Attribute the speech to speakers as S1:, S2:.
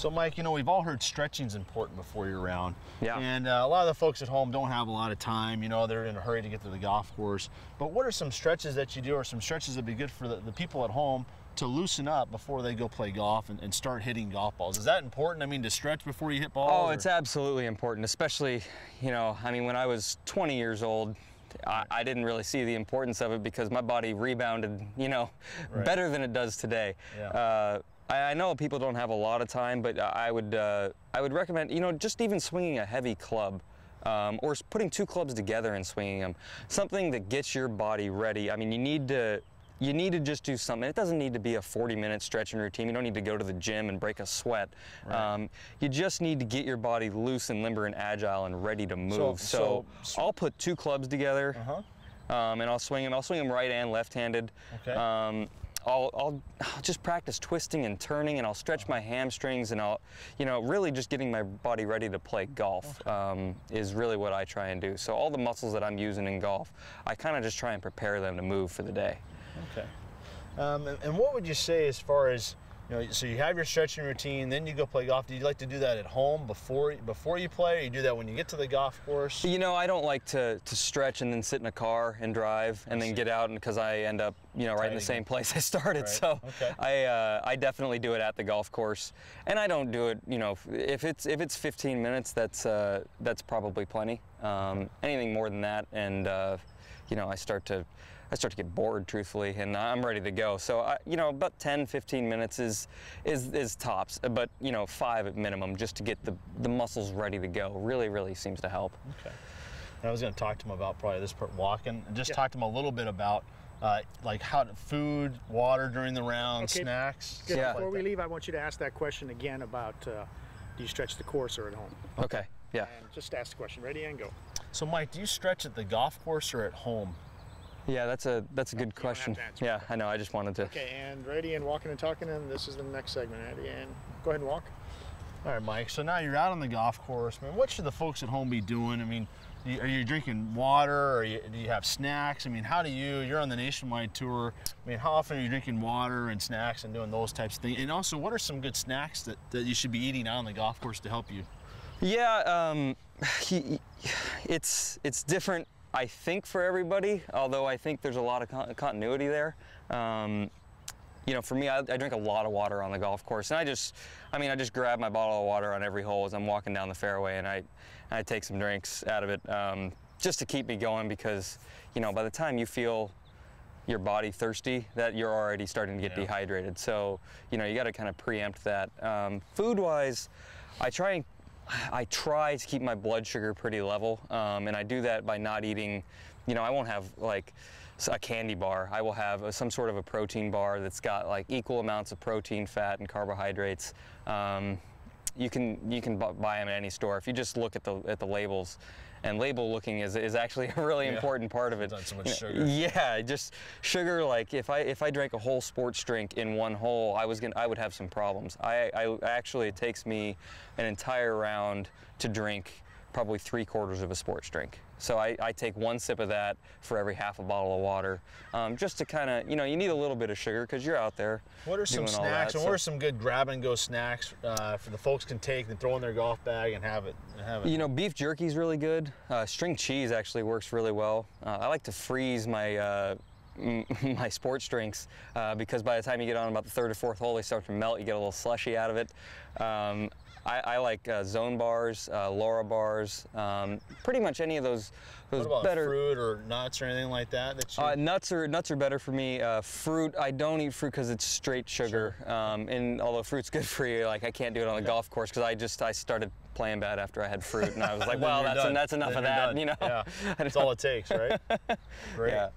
S1: So Mike, you know, we've all heard stretching's important before your round.
S2: Yeah.
S1: And a lot of the folks at home don't have a lot of time, you know, they're in a hurry to get to the golf course. But what are some stretches that you do, or some stretches that'd be good for the people at home to loosen up before they go play golf and start hitting golf balls? Is that important? I mean, to stretch before you hit balls?
S2: Oh, it's absolutely important, especially, you know, I mean, when I was 20 years old, I didn't really see the importance of it because my body rebounded, you know, better than it does today.
S1: Yeah.
S2: I know people don't have a lot of time, but I would recommend, you know, just even swinging a heavy club, or putting two clubs together and swinging them, something that gets your body ready. I mean, you need to just do something. It doesn't need to be a 40-minute stretching routine. You don't need to go to the gym and break a sweat.
S1: Right.
S2: You just need to get your body loose and limber and agile and ready to move. So I'll put two clubs together, and I'll swing them. I'll swing them right and left-handed.
S1: Okay.
S2: I'll just practice twisting and turning, and I'll stretch my hamstrings, and I'll, you know, really just getting my body ready to play golf is really what I try and do. So all the muscles that I'm using in golf, I kind of just try and prepare them to move for the day.
S1: Okay. And what would you say as far as, you know, so you have your stretching routine, then you go play golf. Do you like to do that at home before you play, or you do that when you get to the golf course?
S2: You know, I don't like to stretch and then sit in a car and drive and then get out, because I end up, you know, right in the same place I started. Right. So I definitely do it at the golf course, and I don't do it, you know, if it's 15 minutes, that's probably plenty. Anything more than that, and you know, I start to get bored, truthfully, and I'm ready to go. So, you know, about 10, 15 minutes is tops, but, you know, 5 at minimum, just to get the muscles ready to go. Really seems to help. Okay.
S1: And I was going to talk to him about probably this part, walking, and just talk to him a little bit about like food, water during the round, snacks.
S3: Good. Before we leave, I want you to ask that question again about do you stretch the course or at home?
S2: Okay. Yeah.
S3: And just ask the question. Ready and go.
S1: So, Mike, do you stretch at the golf course or at home?
S2: Yeah, that's a good question. Yeah, I know. I just wanted to.
S3: Okay, and ready and walking and talking, and this is the next segment. Ready and go ahead and walk.
S1: All right, Mike. So now you're out on the golf course, man. What should the folks at home be doing? I mean, are you drinking water, or do you have snacks? I mean, how do you're on the nationwide tour. I mean, how often are you drinking water and snacks and doing those types of things? And also, what are some good snacks that you should be eating out on the golf course to help you?
S2: Yeah, it's different, I think, for everybody, although I think there's a lot of continuity there. You know, for me, I drink a lot of water on the golf course, and I just grab my bottle of water on every hole as I'm walking down the fairway, and I take some drinks out of it, just to keep me going, because, you know, by the time you feel your body thirsty, that you're already starting to get dehydrated. So, you know, you got to kind of preempt that. Food-wise, I try to keep my blood sugar pretty level, and I do that by not eating, you know, I won't have like a candy bar. I will have some sort of a protein bar that's got like equal amounts of protein, fat, and carbohydrates. You can buy them at any store. If you just look at the labels, and label looking is actually a really important part of it.
S1: Not so much sugar.
S2: Yeah, just sugar. Like if I drank a whole sports drink in one hole, I would have some problems. Actually, it takes me an entire round to drink probably 3/4 of a sports drink. So I take one sip of that for every half a bottle of water, just to kind of, you know, you need a little bit of sugar because you're out there.
S1: What are some snacks, and what are some good grab-and-go snacks for the folks can take and throw in their golf bag and have it?
S2: You know, beef jerky is really good. String cheese actually works really well. I like to freeze my my sports drinks because by the time you get on about the 3rd or 4th hole, they start to melt. You get a little slushy out of it. I like Zone bars, Laura bars, pretty much any of those
S1: what about
S2: better.
S1: Fruit or nuts or anything like that?
S2: Nuts are better for me. Fruit, I don't eat fruit because it's straight sugar. And although fruit's good for you, like I can't do it on the golf course because I started playing bad after I had fruit, and I was like, well, that's enough of that, you know.
S1: Yeah, that's all it takes, right? Great.
S2: Yeah.